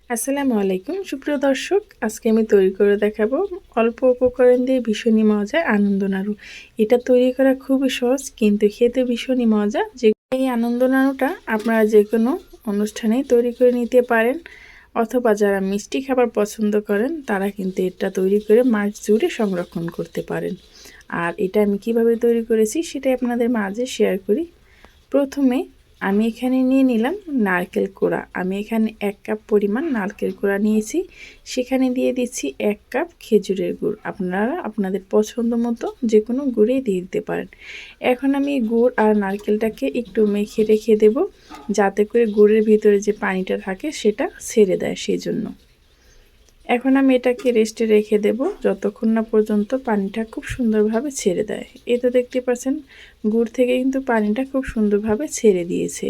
আসসালামু আলাইকুম সুপ্রিয় দর্শক, আজকে আমি তৈরি করে দেখাবো অল্প উপকরণ দিয়ে ভীষণই মজার আনন্দ নাড়ু। এটা তৈরি করা খুবই সহজ কিন্তু খেতে ভীষণই মজা। যে এই আনন্দ নাড়ুটা আপনারা যে কোনো অনুষ্ঠানেই তৈরি করে নিতে পারেন, অথবা যারা মিষ্টি খাবার পছন্দ করেন তারা কিন্তু এটা তৈরি করে মাস জুড়ে সংরক্ষণ করতে পারেন। আর এটা আমি কিভাবে তৈরি করেছি সেটাই আপনাদের মাঝে শেয়ার করি। প্রথমে আমি এখানে নিয়ে নিলাম নারকেল কোড়া। আমি এখানে 1 কাপ পরিমাণ নারকেল কোড়া নিয়েছি। সেখানে দিয়ে দিচ্ছি 1 কাপ খেজুরের গুড়। আপনারা আপনাদের পছন্দ মতো যে কোনো গুড়ই দিয়ে দিতে পারেন। এখন আমি গুড় আর নারকেলটাকে একটু মেখে রেখে দেব, যাতে করে গুড়ের ভিতরে যে পানিটা থাকে সেটা ছেড়ে দেয় সেজন্য। এখন আমি এটাকে রেস্টে রেখে দেব যতক্ষণ না পর্যন্ত পানিটা খুব সুন্দরভাবে ছেড়ে দেয়। এটা দেখতে পাচ্ছেন গুড় থেকে কিন্তু পানিটা খুব সুন্দরভাবে ছেড়ে দিয়েছে।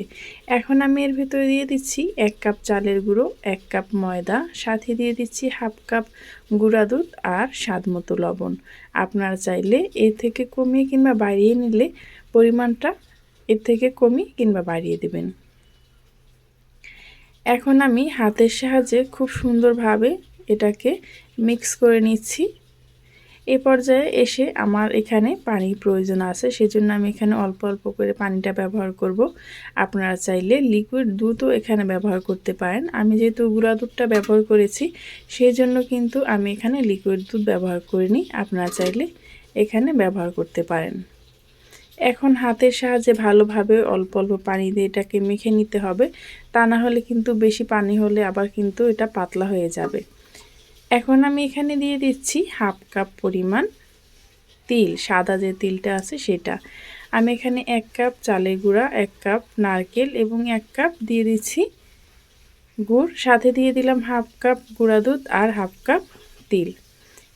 এখন আমি এর ভিতরে দিয়ে দিচ্ছি 1 কাপ চালের গুঁড়ো, 1 কাপ ময়দা, সাথে দিয়ে দিচ্ছি হাফ কাপ গুঁড়া দুধ আর স্বাদ মতো লবণ। আপনারা চাইলে এর থেকে কমিয়ে কিংবা বাড়িয়ে নিলে পরিমাণটা এর থেকে কমিয়ে কিংবা বাড়িয়ে দেবেন। এখন আমি হাতের সাহায্যে খুব সুন্দরভাবে এটাকে মিক্স করে নিচ্ছি। এ পর্যায়ে এসে আমার এখানে পানির প্রয়োজন আছে, সেজন্য আমি এখানে অল্প অল্প করে পানিটা ব্যবহার করব। আপনারা চাইলে লিকুইড দুধও এখানে ব্যবহার করতে পারেন। আমি যেহেতু গুঁড়া দুধটা ব্যবহার করেছি সেই জন্য কিন্তু আমি এখানে লিকুইড দুধ ব্যবহার করিনি। আপনারা চাইলে এখানে ব্যবহার করতে পারেন। এখন হাতের সাহায্যে ভালোভাবে অল্প অল্প পানি দিয়ে এটাকে মেখে নিতে হবে, তা না হলে কিন্তু বেশি পানি হলে আবার কিন্তু এটা পাতলা হয়ে যাবে। এখন আমি এখানে দিয়ে দিচ্ছি হাফ কাপ পরিমাণ তিল, সাদা যে তিলটা আছে সেটা। আমি এখানে 1 কাপ চালের গুঁড়া, 1 কাপ নারকেল এবং 1 কাপ দিয়ে দিচ্ছি গুড়, সাথে দিয়ে দিলাম হাফ কাপ গুঁড়া দুধ আর হাফ কাপ তিল।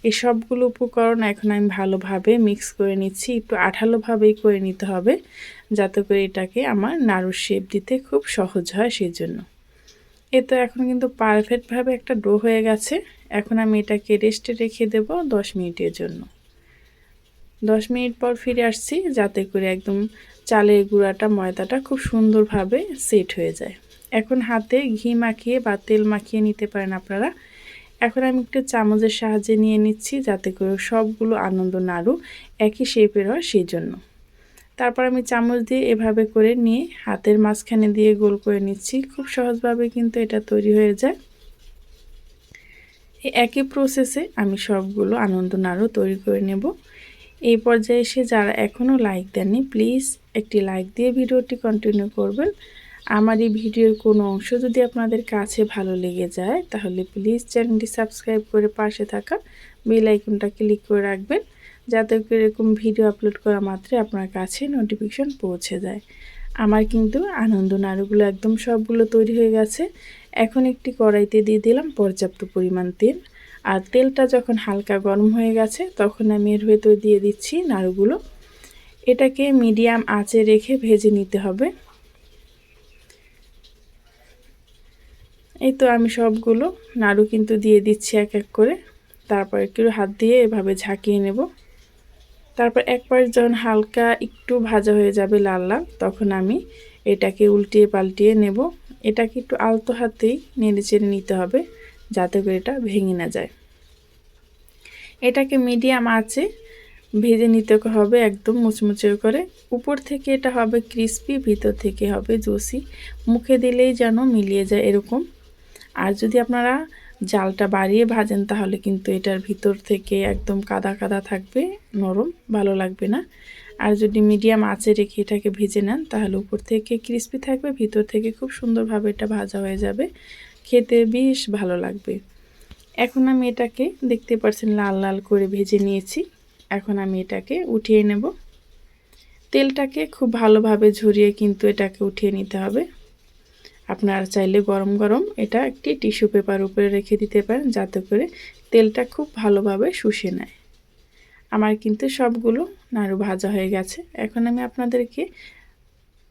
এই সবগুলো উপকরণ এখন আমি ভালোভাবে মিক্স করে নিচ্ছি। একটু আঠালোভাবেই করে নিতে হবে, যাতে করে এটাকে আমার নাড়ুর শেপ দিতে খুব সহজ হয় সেজন্য। তো এখন কিন্তু পারফেক্টভাবে একটা ডো হয়ে গেছে। এখন আমি এটাকে রেস্টে রেখে দেব 10 মিনিটের জন্য। 10 মিনিট পর ফিরে আসছি, যাতে করে একদম চালের গুঁড়াটা ময়দাটা খুব সুন্দরভাবে সেট হয়ে যায়। এখন হাতে ঘি মাখিয়ে বা তেল মাখিয়ে নিতে পারেন আপনারা। এখন আমি একটু চামচের সাহায্যে নিয়ে নিচ্ছি, যাতে করে সবগুলো আনন্দ নাড়ু একই শেপের হয় সেই জন্য। তারপর আমি চামচ দিয়ে এভাবে করে নিয়ে হাতের মাঝখানে দিয়ে গোল করে নিচ্ছি। খুব সহজভাবে কিন্তু এটা তৈরি হয়ে যায়। এই একই প্রসেসে আমি সবগুলো আনন্দ নাড়ু তৈরি করে নেব। এই পর্যায়ে এসে যারা এখনও লাইক দেননি, প্লিজ একটি লাইক দিয়ে ভিডিওটি কন্টিনিউ করবেন। আমার এই ভিডিওর কোনো অংশ যদি আপনাদের কাছে ভালো লেগে যায় তাহলে প্লিজ চ্যানেলটি সাবস্ক্রাইব করে পাশে থাকা বেল আইকনটা ক্লিক করে রাখবেন, যাতে করে এরকম ভিডিও আপলোড করা মাত্রই আপনার কাছে নোটিফিকেশন পৌঁছে যায়। আমার কিন্তু আনন্দ নাড়ুগুলো একদম সবগুলো তৈরি হয়ে গেছে। এখন একটি কড়াইতে দিয়ে দিলাম পর্যাপ্ত পরিমাণ তেল। আর তেলটা যখন হালকা গরম হয়ে গেছে তখন আমি এর ভেতর দিয়ে দিচ্ছি নাড়ুগুলো। এটাকে মিডিয়াম আঁচে রেখে ভেজে নিতে হবে। এই তো আমি সবগুলো নাড়ু কিন্তু দিয়ে দিচ্ছি এক এক করে। তারপর একটু হাত দিয়ে এভাবে ঝাঁকিয়ে নেব। তারপর এক পাশ যখন হালকা একটু ভাজা হয়ে যাবে লাল লাল, তখন আমি এটাকে উল্টিয়ে পাল্টিয়ে নেব। এটাকে একটু আলতো হাতেই নেড়ে চেড়ে নিতে হবে, যাতে করে এটা ভেঙে না যায়। এটাকে মিডিয়াম আঁচে ভেজে নিতে হবে একদম মুচমুচে করে। উপর থেকে এটা হবে ক্রিস্পি, ভিতর থেকে হবে জুসি। মুখে দিলেই যেন মিলিয়ে যায় এরকম। আর যদি আপনারা জালটা বাড়িয়ে ভাজেন তাহলে কিন্তু এটার ভিতর থেকে একদম কাদা কাদা থাকবে, নরম ভালো লাগবে না। আর যদি মিডিয়াম আঁচে রেখে এটাকে ভেজে নেন তাহলে উপর থেকে ক্রিস্পি থাকবে, ভিতর থেকে খুব সুন্দরভাবে এটা ভাজা হয়ে যাবে, খেতে বেশ ভালো লাগবে। এখন আমি এটাকে দেখতে পাচ্ছেন লাল লাল করে ভেজে নিয়েছি। এখন আমি এটাকে উঠিয়ে নেব। তেলটাকে খুব ভালোভাবে ঝরিয়ে কিন্তু এটাকে উঠিয়ে নিতে হবে। আপনারা চাইলে গরম গরম এটা একটি টিস্যু পেপার উপরে রেখে দিতে পারেন, যাতে করে তেলটা খুব ভালোভাবে শুষে নেয়। আমার কিন্তু সবগুলো নাড়ু ভাজা হয়ে গেছে। এখন আমি আপনাদেরকে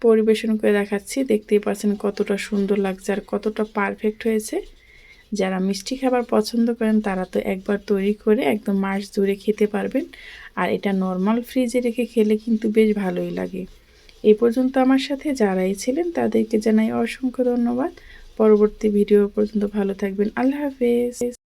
পরিবেশন করে দেখাচ্ছি। দেখতেই পাচ্ছেন কতটা সুন্দর লাগছে আর কতটা পারফেক্ট হয়েছে। যারা মিষ্টি খাবার পছন্দ করেন তারা তো একবার তৈরি করে একদম মাস জুড়ে খেতে পারবেন। আর এটা নর্মাল ফ্রিজে রেখে খেলে কিন্তু বেশ ভালোই লাগে। এই পর্যন্ত আমার সাথে যারাই ছিলেন তাদেরকে জানাই অসংখ্য ধন্যবাদ। পরবর্তী ভিডিও পর্যন্ত ভালো থাকবেন। আল্লাহ হাফেজ।